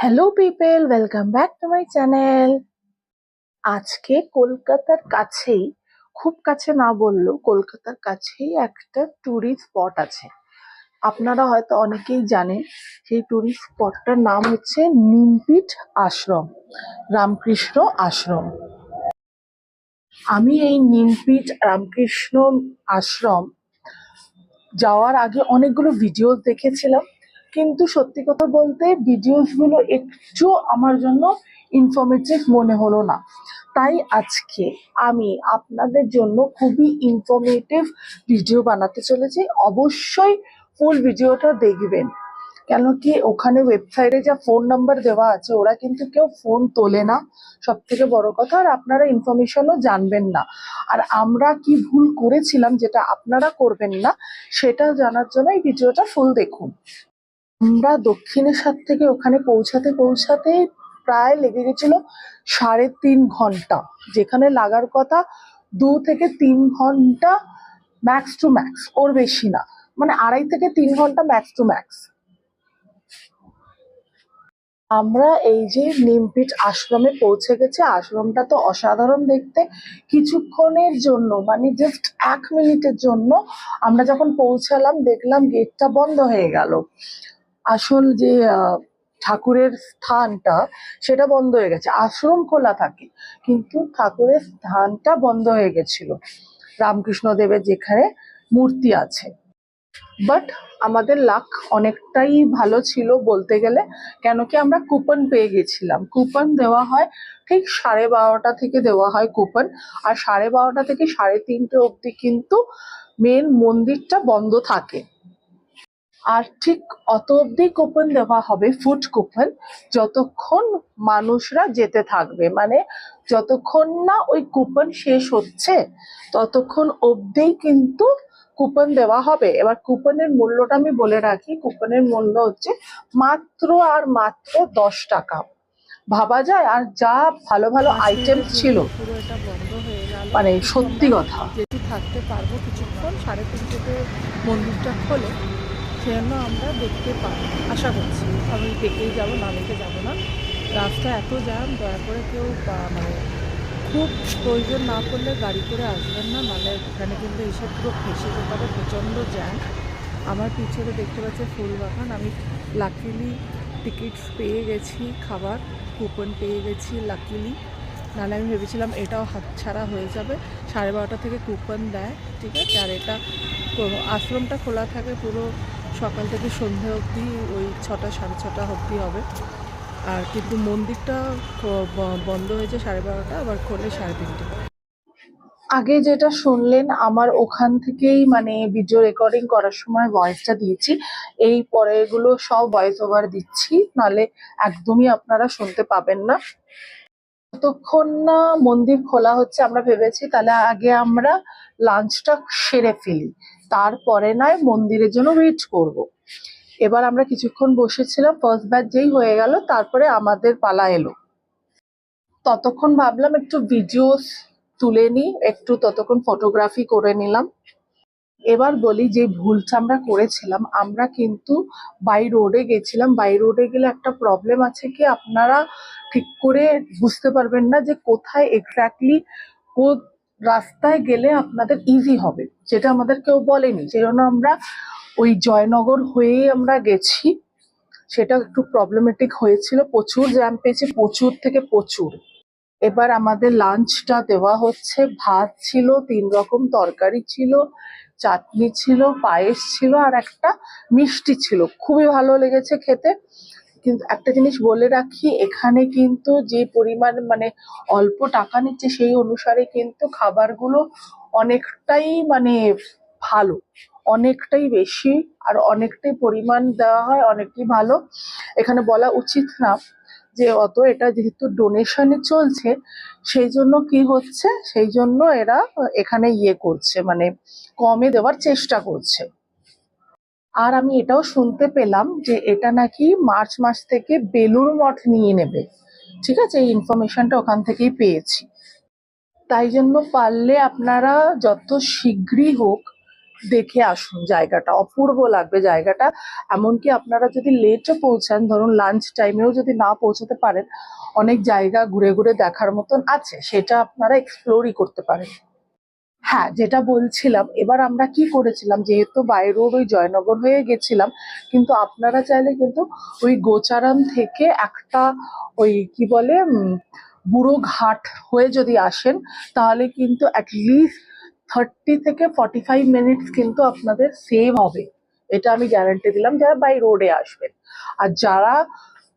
Hello people, welcome back to my channel. আজকে কলকাতার কাছেই, খুব কাছে না বললেও কলকাতার কাছেই একটা ট্যুরিস্ট স্পট আছে। আপনারা হয়তো অনেকেই জানেন, সেই ট্যুরিস্ট স্পটটার নাম হচ্ছে নিমপিট আশ্রম, রামকৃষ্ণ আশ্রম। আমি এই নিমপিট রামকৃষ্ণ আশ্রম যাওয়ার আগে অনেকগুলো ভিডিওস দেখেছিলাম, কিন্তু সত্যি কথা বলতে ভিডিওসগুলো একটু আমার জন্য ইনফরমেটিভ মনে হলো না। তাই আজকে আমি আপনাদের জন্য খুবই ইনফরমেটিভ ভিডিও বানাতে চলেছি। অবশ্যই ফুল ভিডিওটা দেখবেন, কেন কি ওখানে ওয়েবসাইটে যা ফোন নাম্বার দেওয়া আছে ওরা কিন্তু কেউ ফোন তোলে না, সব থেকে বড় কথা। আর আপনারা ইনফরমেশনও জানবেন না। আর আমরা কি ভুল করেছিলাম যেটা আপনারা করবেন না, সেটা জানার জন্য এই ভিডিওটা ফুল দেখুন। আমরা দক্ষিণেশ্বর থেকে ওখানে পৌঁছাতে পৌঁছাতে প্রায় লেগে গেছিল 3.5 ঘন্টা, যেখানে লাগার কথা 2 থেকে 3 ঘন্টা ম্যাক্স টু ম্যাক্স, ওর বেশি না, মানে 2.5 থেকে 3 ঘন্টা ম্যাক্স টু ম্যাক্স। আমরা এই যে নিমপিট আশ্রমে পৌঁছে গেছি। আশ্রমটা তো অসাধারণ দেখতে। কিছুক্ষণের জন্য, মানে জাস্ট 1 মিনিটের জন্য আমরা যখন পৌঁছালাম দেখলাম গেটটা বন্ধ হয়ে গেল। আসল যে ঠাকুরের স্থানটা সেটা বন্ধ হয়ে গেছে। আশ্রম খোলা থাকে কিন্তু ঠাকুরের স্থানটা বন্ধ হয়ে গেছিল, রামকৃষ্ণ দেবের যেখানে মূর্তি আছে। বাট আমাদের লাক অনেকটাই ভালো ছিল বলতে গেলে, কেন কি আমরা কুপন পেয়ে গেছিলাম। কুপন দেওয়া হয় ঠিক 12:30 থেকে দেওয়া হয় কুপন, আর 12:30 থেকে 3:30 অবধি কিন্তু মেন মন্দিরটা বন্ধ থাকে। আর ঠিক অত অবধি কুপন দেওয়া হবে, ফুড কুপন, যতক্ষণ মানুষরা যেতে থাকবে, মানে যতক্ষণ না ওই কুপন শেষ হচ্ছে ততক্ষণ অবধি কিন্তু কুপন দেওয়া হবে। এবার কুপনের মূল্যটা আমি বলে রাখি, কুপনের মূল্য হচ্ছে মাত্র আর মাত্র 10 টাকা। ভাবা যায়? আর যা ভালো ভালো আইটেমস ছিল, পুরো এটা বন্ধ হয়ে গেল, মানে কিন্তু সত্যি আমরা কথা। যেহেতু থাকতে পারবো কিছুক্ষণ, 3:30 মন্দিরটা খোলে, সেজন্য আমরা দেখতে পাবো আশা করছি। আমি দেখেই যাবো, না দেখে যাবো না। রাস্তা এত জ্যাম, দয়া করে কেউ মানে খুব প্রয়োজন না করলে গাড়ি করে আসবেন না, নাহলে এখানে কিন্তু এসে পুরো ফেসে যেতে পারে, প্রচণ্ড জ্যাম। আমার পিছনে দেখতে পাচ্ছে ফুল বাগান। আমি লাকিলি টিকিটস পেয়ে গেছি, খাবার কুপন পেয়ে গেছি লাকিলি, নাহলে আমি ভেবেছিলাম এটাও হাতছাড়া হয়ে যাবে। 12:30 থেকে কুপন দেয়, ঠিক আছে। আর এটা আশ্রমটা খোলা থাকে পুরো সকাল থেকে সন্ধে অবধি, ওই 6টা 6:30 অবধি হবে। আর কিন্তু মন্দিরটা বন্ধ হয়েছে 12:30, আবার খোলে 3:30। আগে যেটা শুনলেন আমার ওখান থেকেই, মানে ভিডিও রেকর্ডিং করার সময় ভয়েসটা দিয়েছি, এই পরেরগুলো সব ভয়েস ওভার দিচ্ছি, নাহলে একদমই আপনারা শুনতে পাবেন না। যতক্ষণ না মন্দির খোলা হচ্ছে আমরা ভেবেছি তাহলে আগে আমরা লাঞ্চটা সেরে ফেলি, তারপরে নয় মন্দিরের জন্য ওয়েট করব। এবার আমরা কিছুক্ষণ বসেছিলাম, ফার্স্ট ব্যাচ যেই হয়ে গেল তারপরে আমাদের পালা এলো। ততক্ষণ ভাবলাম একটু ভিডিও তুলে নিই, একটু ততক্ষণ ফটোগ্রাফি করে নিলাম। এবার বলি যে ভুলটা আমরা করেছিলাম, আমরা কিন্তু বাই রোডে গেছিলাম। বাই রোডে গেলে একটা প্রবলেম আছে কি, আপনারা ঠিক করে বুঝতে পারবেন না যে কোথায় এক্স্যাক্টলি কোন রাস্তায় গেলে আপনাদের ইজি হবে, যেটা আমাদের কেউ বলেনি। সেজন্য আমরা ওই জয়নগর হয়েই আমরা গেছি, সেটা একটু প্রবলেমেটিক হয়েছিল, প্রচুর জ্যাম পেয়েছি, প্রচুর থেকে প্রচুর। এবার আমাদের লাঞ্চটা দেওয়া হচ্ছে। ভাত ছিল, 3 রকম তরকারি ছিল, চাটনি ছিল, পায়েস ছিল, আর একটা মিষ্টি ছিল। খুবই ভালো লেগেছে খেতে। কিন্তু একটা জিনিস বলে রাখি, এখানে কিন্তু যে পরিমাণ, মানে অল্প টাকা নিচ্ছে সেই অনুসারে কিন্তু খাবারগুলো অনেকটাই, মানে ভালো, অনেকটাই বেশি, আর অনেকটাই পরিমাণ দেওয়া হয়, অনেকটাই ভালো। এখানে বলা উচিত না যে অত, এটা যেহেতু ডোনেশনে চলছে সেই জন্য কি হচ্ছে, সেই জন্য এরা এখানে করছে, মানে কমে দেওয়ার চেষ্টা করছে। আর আমি এটাও শুনতে পেলাম যে এটা নাকি মার্চ মাস থেকে বেলুড় মঠ নিয়ে নেবে, ঠিক আছে। এই ইনফরমেশনটা ওখান থেকেই পেয়েছি। তাই জন্য পারলে আপনারা যত শীঘ্রই হোক দেখে আসুন, জায়গাটা অপূর্ব লাগবে জায়গাটা। এমনকি আপনারা যদি লেটও পৌঁছান, ধরুন লাঞ্চ টাইমেও যদি না পৌঁছাতে পারেন, অনেক জায়গা ঘুরে ঘুরে দেখার মতন আছে, সেটা আপনারা এক্সপ্লোরই করতে পারেন। হ্যাঁ, যেটা বলছিলাম, এবার আমরা কি করেছিলাম, যেহেতু বাই রোড ওই জয়নগর হয়ে গেছিলাম, কিন্তু আপনারা চাইলে কিন্তু ওই গোচারাম থেকে একটা ওই কি বলে বুড়ো ঘাট হয়ে যদি আসেন, তাহলে কিন্তু অ্যাটলিস্ট 30 থেকে 45 মিনিটস কিন্তু আপনাদের সেভ হবে। এটা আমি গ্যারান্টি দিলাম, যারা বাই রোডে আসবেন। আর যারা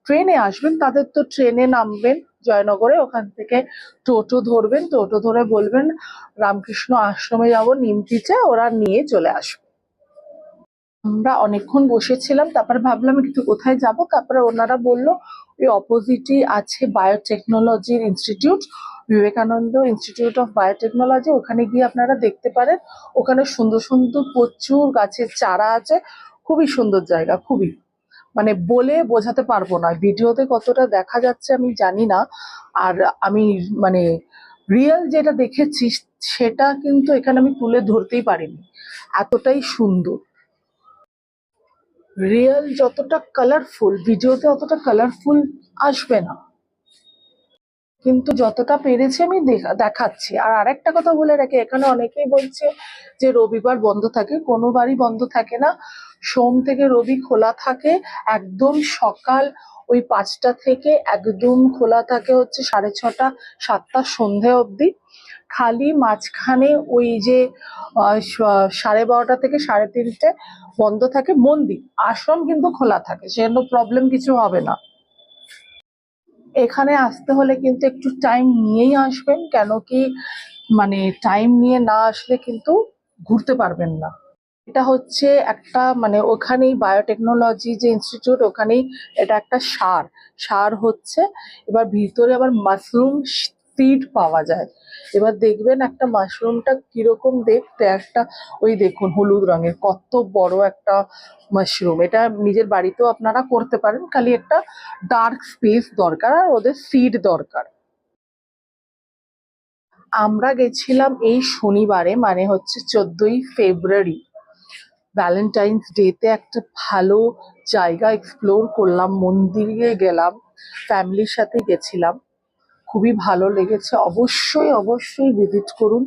ট্রেনে আসবেন তাদের তো ট্রেনে নামবেন জয়নগরে, ওখান থেকে টোটো ধরবেন, টোটো ধরে বলবেন রামকৃষ্ণ আশ্রমে যাবো নিমতিতে, ওরা নিয়ে চলে আসবে। আমরা অনেকক্ষণ বসেছিলাম, তারপরে ভাবলাম একটু কোথায় যাব, তারপরে ওনারা বললো ওই অপোজিটই আছে বায়োটেকনোলজির institute, Vivekananda institute of biotechnology, ওখানে গিয়ে আপনারা দেখতে পারেন। ওখানে সুন্দর সুন্দর প্রচুর গাছের চারা আছে, খুবই সুন্দর জায়গা, খুবই, মানে বলে বোঝাতে পারবো না, ভিডিওতে কতটা দেখা যাচ্ছে আমি জানি না। আর আমি মানে রিয়েল যেটা দেখেছি সেটা কিন্তু এখানে আমি তুলে ধরতেই পারিনি, এতটাই সুন্দর। রিয়েল যতটা কালারফুল, ভিডিওতে অতটা কালারফুল আসবে না, কিন্তু যতটা পেরেছি আমি দেখাচ্ছি। আর আরেকটা কথা বলে রাখি, এখানে অনেকেই বলছে যে রবিবার বন্ধ থাকে, কোনো বারই বন্ধ থাকে না, সোম থেকে রবি খোলা থাকে। একদম সকাল ওই 5টা থেকে একদম খোলা থাকে হচ্ছে 6:30 7টা সন্ধে অবধি। খালি মাঝখানে ওই যে 12:30 থেকে 3:30 বন্ধ থাকে। মন্দির আশ্রম কিন্তু খোলা থাকে, সেজন্য প্রবলেম কিছু হবে না। এখানে আসতে হলে কিন্তু একটু টাইম নিয়েই আসবেন, কেন কি মানে টাইম নিয়ে না আসলে কিন্তু ঘুরতে পারবেন না। এটা হচ্ছে একটা মানে ওখানেই বায়োটেকনোলজি যে ইনস্টিটিউট, ওখানেই এটা একটা সার, সার হচ্ছে। এবার ভিতরে আবার মাশরুম সিড পাওয়া যায়। এবার দেখবেন একটা মাশরুমটা কিরকম দেখতে, একটা ওই দেখুন হলুদ রঙের কত বড় একটা মাশরুম। এটা নিজের বাড়িতেও আপনারা করতে পারেন, খালি একটা ডার্ক স্পেস দরকার আর ওদের সিড দরকার। আমরা গেছিলাম এই শনিবারে, মানে হচ্ছে 14ই ফেব্রুয়ারি, ভ্যালেন্টাইন্স ডেতে একটা ভালো জায়গা এক্সপ্লোর করলাম, মন্দিরে গেলাম, ফ্যামিলির সাথে গেছিলাম, খুবই ভালো লেগেছে। অবশ্যই অবশ্যই ভিজিট করুন।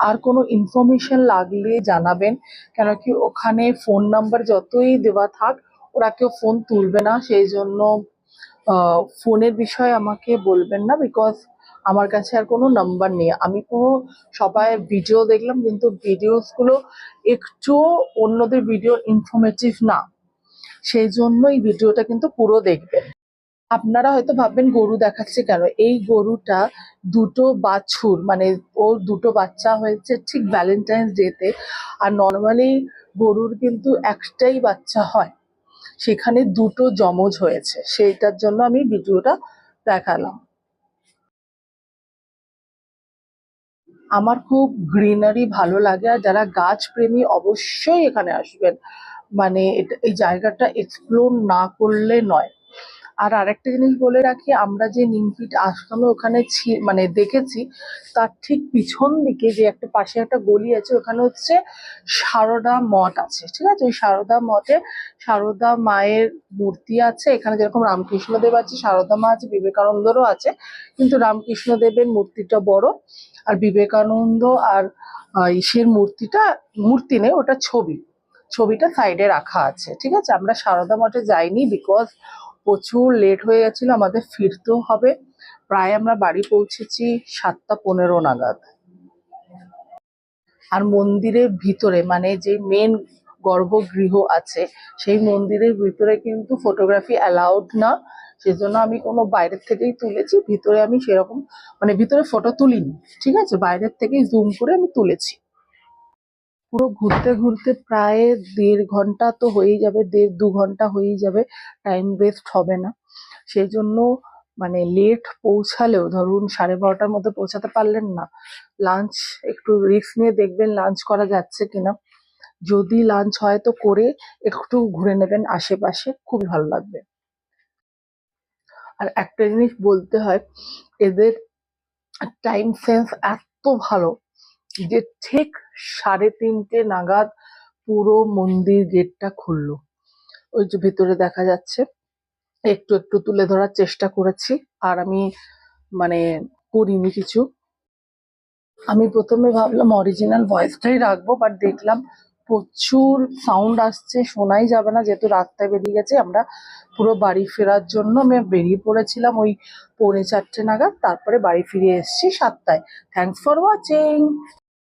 আর কোনো ইনফরমেশন লাগলে জানাবেন, কেন কি ওখানে ফোন নাম্বার যতই দেওয়া থাক ওরা কেউ ফোন তুলবে না, সেই জন্য ফোনের বিষয়ে আমাকে বলবেন না, বিকজ আমার কাছে আর কোনো নাম্বার নেই। আমি কোনো সবাই ভিডিও দেখলাম, কিন্তু ভিডিওসগুলো একটুও অন্যদের ভিডিও ইনফরমেটিভ না, সেই জন্য এই ভিডিওটা কিন্তু পুরো দেখবেন। আপনারা হয়তো ভাববেন গরু দেখাচ্ছে কেন, এই গরুটা দুটো বাছুর, মানে ওর দুটো বাচ্চা হয়েছে ঠিক ভ্যালেন্টাইন্স ডেতে। আর নর্মালি গরুর কিন্তু একটাই বাচ্চা হয়, সেখানে দুটো যমজ হয়েছে, সেইটার জন্য আমি ভিডিওটা দেখালাম। আমার খুব গ্রিনারি ভালো লাগে, আর যারা গাছ প্রেমী অবশ্যই এখানে আসবেন, মানে এই জায়গাটা এক্সপ্লোর না করলে নয়। আর আরেকটা জিনিস বলে রাখি, আমরা যে নিমপিট আশ্রমে ওখানে মানে দেখেছি, তার ঠিক পিছন দিকে যে একটা পাশে একটা গলি আছে, ওখানে হচ্ছে সারদা মঠ আছে, ঠিক আছে? ওই সারদা মঠে সারদা মায়ের মূর্তি আছে। এখানে যেরকম রামকৃষ্ণদেব আছে, সারদা মা আছে, বিবেকানন্দরও আছে, কিন্তু রামকৃষ্ণদেবের মূর্তিটা বড়, আর বিবেকানন্দ আর ইসের মূর্তিটা, মূর্তি নেই, ওটা ছবি, ছবিটা সাইডে রাখা আছে, ঠিক আছে? আমরা সারদা মঠে যাইনি, বিকজ প্রচুর লেট হয়ে গেছিল, আমাদের ফিরতেও হবে। প্রায় আমরা বাড়ি পৌঁছেছি 7টা 15 নাগাদ। আর মন্দিরের ভিতরে মানে যে মেন গর্ভগৃহ আছে, সেই মন্দিরের ভিতরে কিন্তু ফটোগ্রাফি অ্যালাউড না, সেজন্য আমি কোনো বাইরের থেকেই তুলেছি, ভিতরে আমি সেরকম মানে ভিতরে ফটো তুলিনি, ঠিক আছে? বাইরের থেকেই জুম করে আমি তুলেছি। পুরো ঘুরতে ঘুরতে প্রায় 1.5 ঘন্টা তো হয়েই যাবে, 1.5-2 ঘন্টা হয়েই যাবে, টাইম ওয়েস্ট হবে না। সেই জন্য মানে লেট পৌঁছালেও, ধরুন 12:30টার মধ্যে পৌঁছাতে পারলেন না, লাঞ্চ একটু রিস্ক নিয়ে দেখবেন লাঞ্চ করা যাচ্ছে কিনা। যদি লাঞ্চ হয় তো করে একটু ঘুরে নেবেন আশেপাশে, খুবই ভালো লাগবে। আর একটা জিনিস বলতে হয়, এদের টাইম সেন্স এত ভালো যে ঠিক 3:30 নাগাদ পুরো মন্দির গেটটা খুললো। ওই যে ভেতরে দেখা যাচ্ছে, একটু একটু তুলে ধরার চেষ্টা করেছি। আর আমি মানে করিনি কিছু। আমি প্রথমে ভাবলাম অরিজিনাল ভয়েসটাই রাখবো, বাট দেখলাম প্রচুর সাউন্ড আসছে, শোনাই যাবে না, যেহেতু রাস্তায় বেরিয়ে গেছে। আমরা পুরো বাড়ি ফেরার জন্য আমি বেরিয়ে পড়েছিলাম ওই 3:45 নাগাদ, তারপরে বাড়ি ফিরে এসেছি 7টায়। Thanks for watching.